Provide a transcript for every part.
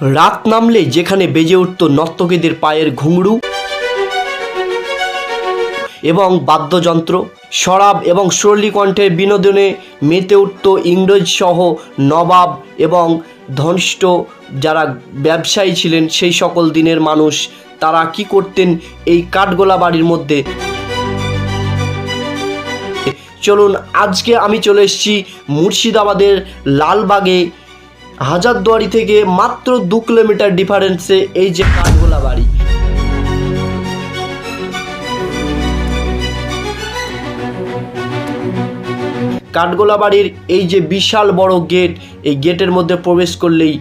রাত নামলে যেখানে বেজে উঠত নর্তকীদের পায়ের ঘুঙরু এবং বাদ্যযন্ত্র, শরাব এবং সুরলি কণ্ঠের বিনোদনে মেতে উঠত ইংরেজ সহ নবাব এবং ধনিষ্ঠ যারা ব্যবসায়ী ছিলেন সেই সকল দিনের মানুষ, তারা কি করতেন এই কাঠগোলা বাড়ির মধ্যে। চলুন আজকে আমি চলে এসেছি মুর্শিদাবাদের লালবাগে, হাজারদুয়ারি থেকে মাত্র 2 কিলোমিটার ডিফারেন্সে এই যে কাঠগোলা বাড়ি। কাঠগোলা বাড়ির এই যে বিশাল বড় গেট, এই গেটের মধ্যে প্রবেশ করলেই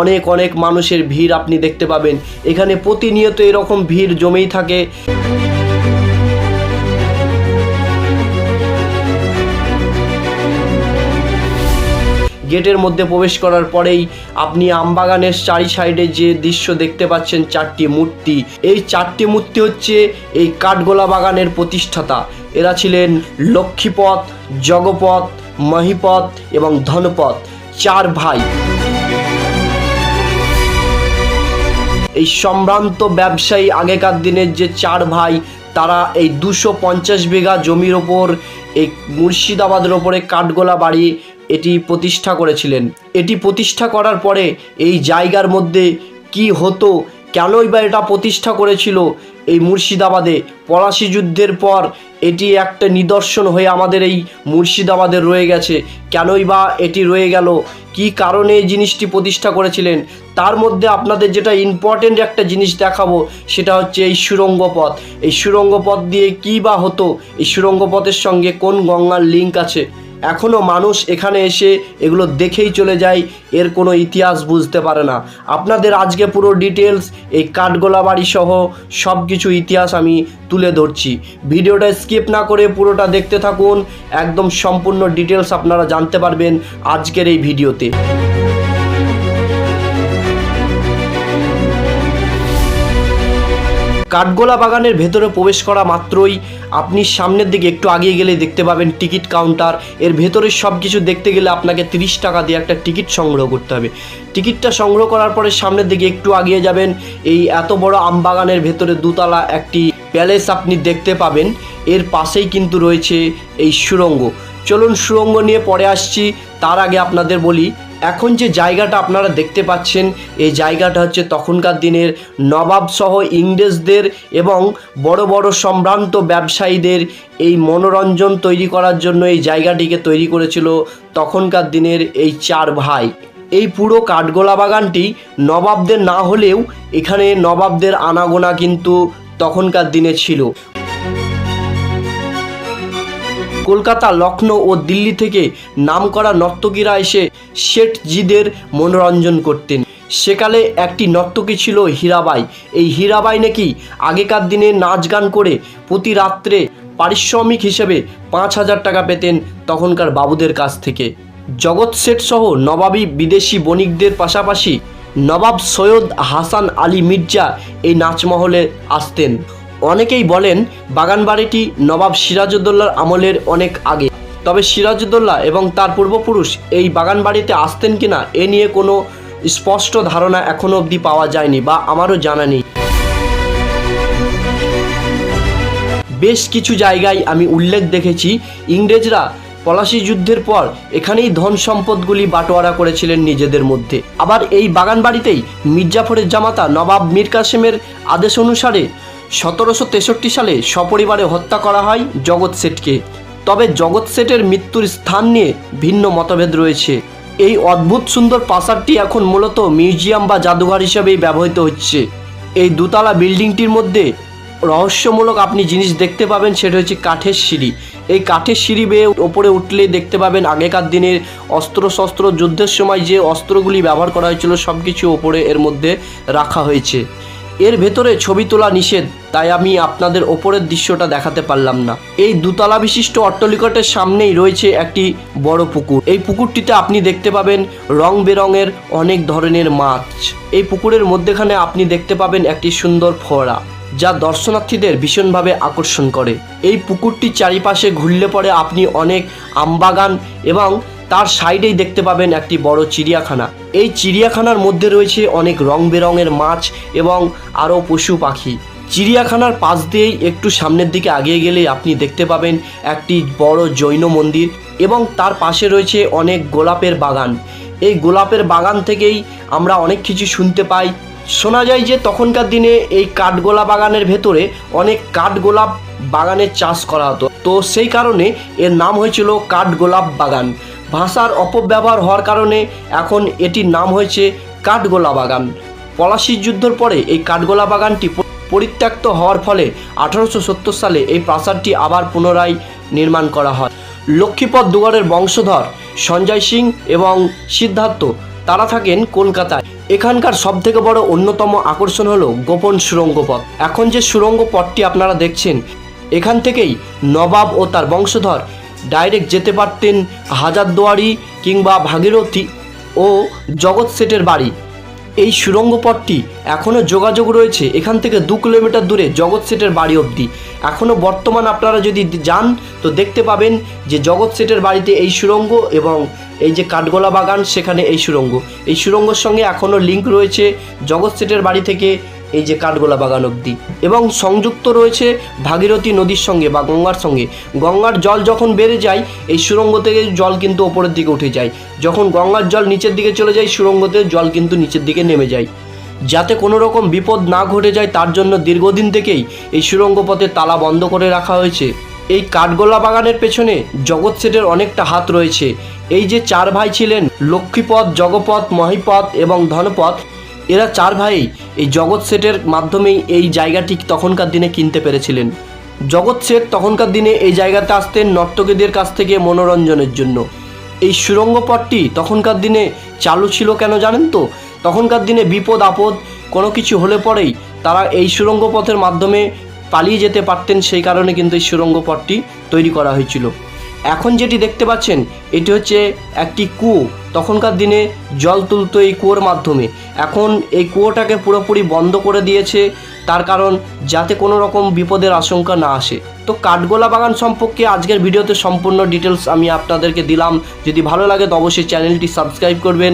অনেক অনেক মানুষের ভিড় আপনি দেখতে পাবেন। এখানে প্রতিনিয়ত এরকম ভিড় জমেই থাকে। গেটের মধ্যে প্রবেশ করার পরেই আপনি আমবাগানের চারি সাইডে যে দৃশ্য দেখতে পাচ্ছেন, 4টি মূর্তি। এই 4টি মূর্তি হচ্ছে এই কাঠগোলা বাগানের প্রতিষ্ঠাতা। এরা ছিলেন লক্ষ্মীপদ, জগপদ, মহিপদ এবং ধনপদ, 4 ভাই। এই সম্ভ্রান্ত ব্যবসায়ী আগেকার দিনের যে 4 ভাই, তারা এই 250 বিঘা জমির ওপর এই মুর্শিদাবাদের ওপরে কাঠগোলা বাড়ি এটি প্রতিষ্ঠা করেছিলেন। এটি প্রতিষ্ঠা করার পরে এই জায়গার মধ্যে কি হতো, কেনই বা এটা প্রতিষ্ঠা করেছিল এই মুর্শিদাবাদে, পলাশী যুদ্ধের পর এটি একটা নিদর্শন হয়ে আমাদের এই মুর্শিদাবাদে রয়ে গেছে। কেনই বা এটি রয়ে গেল, কি কারণে এই জিনিসটি প্রতিষ্ঠা করেছিলেন, তার মধ্যে আপনাদের যেটা ইম্পর্টেন্ট একটা জিনিস দেখাবো সেটা হচ্ছে এই সুড়ঙ্গ পথ। এই সুড়ঙ্গ পথ দিয়ে কী বা হতো, এই সুড়ঙ্গ পথের সঙ্গে কোন গঙ্গার লিঙ্ক আছে, এখনও মানুষ এখানে এসে এগুলো দেখেই চলে যায়, এর কোনো ইতিহাস বুঝতে পারে না। আপনাদের আজকে পুরো ডিটেলস এই কাঠগোলা বাড়ি সহ সব কিছু ইতিহাস আমি তুলে ধরছি। ভিডিওটা স্কিপ না করে পুরোটা দেখতে থাকুন, একদম সম্পূর্ণ ডিটেলস আপনারা জানতে পারবেন আজকের এই ভিডিওতে। কাঠগোলা বাগানের ভেতরে প্রবেশ করা মাত্রই আপনি সামনের দিকে একটু আগিয়ে গেলে দেখতে পাবেন টিকিট কাউন্টার। এর ভেতরে সব কিছু দেখতে গেলে আপনাকে 30 টাকা দিয়ে একটা টিকিট সংগ্রহ করতে হবে। টিকিটটা সংগ্রহ করার পরে সামনের দিকে একটু আগিয়ে যাবেন, এই এত বড় আমবাগানের ভেতরে 2 তলা একটি প্যালেস আপনি দেখতে পাবেন। এর পাশেই কিন্তু রয়েছে এই সুড়ঙ্গ। চলুন সুড়ঙ্গ নিয়ে পরে আসছি, তার আগে আপনাদের বলি এখন যে জায়গাটা আপনারা দেখতে পাচ্ছেন, এই জায়গাটা হচ্ছে তখনকার দিনের নবাব সহ ইংরেজদের এবং বড় বড় সম্ভ্রান্ত ব্যবসায়ীদের এই মনোরঞ্জন তৈরি করার জন্য এই জায়গাটিকে তৈরি করেছিল তখনকার দিনের এই 4 ভাই। এই পুরো কাঠগোলা বাগানটি নবাবদের না হলেও এখানে নবাবদের আনাগোনা কিন্তু তখনকার দিনে ছিল। কলকাতা, লখনৌ ও দিল্লি থেকে নামকরা নর্তকীরা এসে শেঠজিদের মনোরঞ্জন করতেন। সেকালে একটি নর্তকী ছিল হীরাবাই। এই হীরাবাই নাকি আগেকার দিনে নাচ গান করে প্রতি রাত্রে পারিশ্রমিক হিসেবে 5000 টাকা পেতেন তখনকার বাবুদের কাছ থেকে। জগৎ শেঠ সহ নবাবী বিদেশি বণিকদের পাশাপাশি নবাব সৈয়দ হাসান আলী মির্জা এই নাচমহলে আসতেন। অনেকেই বলেন বাগানবাড়িটি নবাব সিরাজউদ্দৌলার আমলের অনেক আগে, তবে সিরাজউদ্দৌলা এবং তার পূর্বপুরুষ এই বাগানবাড়িতে আসতেন কিনা এ নিয়ে কোনো স্পষ্ট ধারণা এখনও অবধি পাওয়া যায়নি বা আমারও জানা নেই। বেশ কিছু জায়গায় আমি উল্লেখ দেখেছি ইংরেজরা পলাশী যুদ্ধের পর এখানেই ধন সম্পদগুলি বাটোয়ারা করেছিলেন নিজেদের মধ্যে। আবার এই বাগানবাড়িতেই মির্জাফরের জামাতা নবাব মীর কাসেমের আদেশ অনুসারে 1763 সালে সপরিবারে হত্যা করা হয় জগৎ শেঠকে। তবে জগৎ শেঠের মৃত্যুর স্থান নিয়ে ভিন্ন মতভেদ রয়েছে। এই অদ্ভুত সুন্দর প্রাসাদটি এখন মূলত মিউজিয়াম বা জাদুঘর হিসেবেই ব্যবহৃত হচ্ছে। এই 2 তলা বিল্ডিংটির মধ্যে রহস্যমূলক আপনি জিনিস দেখতে পাবেন, সেটা হচ্ছে কাঠের সিঁড়ি। এই কাঠের সিঁড়ি বেয়ে ওপরে উঠলে দেখতে পাবেন আগেকার দিনের অস্ত্রশস্ত্র, যুদ্ধের সময় যে অস্ত্রগুলি ব্যবহার করা হয়েছিল সব কিছু ওপরে এর মধ্যে রাখা হয়েছে। এর ভেতরে ছবি তোলা নিষেধ, তাই আমি আপনাদের ওপরের দৃশ্যটা দেখাতে পারলাম না। এই 2 তলা বিশিষ্ট অট্টালিকাটির সামনেই রয়েছে একটি বড় পুকুর। এই পুকুরটিতে আপনি দেখতে পাবেন রং বেরঙের অনেক ধরনের মাছ। এই পুকুরের মধ্যেখানে আপনি দেখতে পাবেন একটি সুন্দর ফোয়ারা, যা দর্শনার্থীদের ভীষণভাবে আকর্ষণ করে। এই পুকুরটির চারিপাশে ঘুরলে পরে আপনি অনেক আমবাগান এবং তার সাইডেই দেখতে পাবেন একটি বড় চিড়িয়াখানা। এই চিড়িয়াখানার মধ্যে রয়েছে অনেক রং বেরঙের মাছ এবং আরও পশু পাখি। চিড়িয়াখানার পাশ দিয়েই একটু সামনের দিকে এগিয়ে গেলে আপনি দেখতে পাবেন একটি বড় জৈন মন্দির এবং তার পাশে রয়েছে অনেক গোলাপের বাগান। এই গোলাপের বাগান থেকেই আমরা অনেক কিছু শুনতে পাই। শোনা যায় যে তখনকার দিনে এই কাঠগোলা বাগানের ভেতরে অনেক কাঠগোলাপ বাগানের চাষ করা হতো, তো সেই কারণে এর নাম হয়েছিল কাঠগোলাপ বাগান। ভাষার অপব্যবহার হওয়ার কারণে এখন এটির নাম হয়েছে কাঠগোলা বাগান। পলাশির যুদ্ধের পরে এই কাঠগোলা বাগানটি পরিত্যক্ত হওয়ার ফলে 1870 সালে এই প্রাসাদটি আবার পুনরায় নির্মাণ করা হয়। লক্ষ্মীপদ দুগড়ের বংশধর সঞ্জয় সিং এবং সিদ্ধার্থ তারা থাকেন কলকাতায়। এখানকার সবথেকে বড় অন্যতম আকর্ষণ হলো গোপন সুড়ঙ্গ পথ। এখন যে সুড়ঙ্গ পথটি আপনারা দেখছেন, এখান থেকেই নবাব ও তার বংশধর ডাইরেক্ট যেতে পারতেন হাজারদুয়ারি কিংবা ভাগীরথী ও জগৎ শেঠের বাড়ি। এই সুড়ঙ্গ পথটি এখনও যোগাযোগ রয়েছে এখান থেকে 2 কিলোমিটার দূরে জগৎ শেঠের বাড়ি অবধি। এখনও বর্তমান আপনারা যদি যান তো দেখতে পাবেন যে জগৎ শেঠের বাড়িতে এই সুড়ঙ্গ এবং এই যে কাঠগোলা বাগান সেখানে এই সুড়ঙ্গ। এই সুড়ঙ্গের সঙ্গে এখনও লিঙ্ক রয়েছে জগৎ শেঠের বাড়ি থেকে এই যে কাঠগোলা বাগান অবধি, এবং সংযুক্ত রয়েছে ভাগীরথী নদীর সঙ্গে বা গঙ্গার সঙ্গে। গঙ্গার জল যখন বেড়ে যায় এই সুড়ঙ্গ থেকে জল কিন্তু ওপরের দিকে উঠে যায়, যখন গঙ্গার জল নিচের দিকে চলে যায় সুড়ঙ্গতে জল কিন্তু নিচের দিকে নেমে যায়। যাতে কোনো রকম বিপদ না ঘটে যায় তার জন্য দীর্ঘদিন থেকেই এই সুড়ঙ্গ পথে তালা বন্ধ করে রাখা হয়েছে। এই কাঠগোলা বাগানের পেছনে জগৎ শেঠের অনেকটা হাত রয়েছে। এই যে 4 ভাই ছিলেন লক্ষ্মীপদ, জগপদ, মহিপদ এবং ধনপদ, এরা 4 ভাই এই জগৎ শেঠের মাধ্যমেই এই জায়গাটি তখনকার দিনে কিনতে পেরেছিলেন। জগৎ শেঠ তখনকার দিনে এই জায়গাতে আসতেন নর্তকীদের কাছ থেকে মনোরঞ্জনের জন্য। এই সুড়ঙ্গ পথটি তখনকার দিনে চালু ছিল কেন জানেন তো? তখনকার দিনে বিপদ আপদ কোনো কিছু হলে পরেই তারা এই সুড়ঙ্গ পথের মাধ্যমে পালিয়ে যেতে পারতেন, সেই কারণে কিন্তু এই সুড়ঙ্গ পথটি তৈরি করা হয়েছিল। এখন যেটি দেখতে পাচ্ছেন এটি হচ্ছে একটি কুয়ো। তখনকার দিনে জল তুলতো এই কুয়োর মাধ্যমে। এখন এই কুয়োটাকে পুরোপুরি বন্ধ করে দিয়েছে, তার কারণ যাতে কোনো রকম বিপদের আশঙ্কা না আসে। তো কাঠগোলা বাগান সম্পর্কে আজকের ভিডিওতে সম্পূর্ণ ডিটেলস আমি আপনাদেরকে দিলাম। যদি ভালো লাগে তো অবশ্যই চ্যানেলটি সাবস্ক্রাইব করবেন।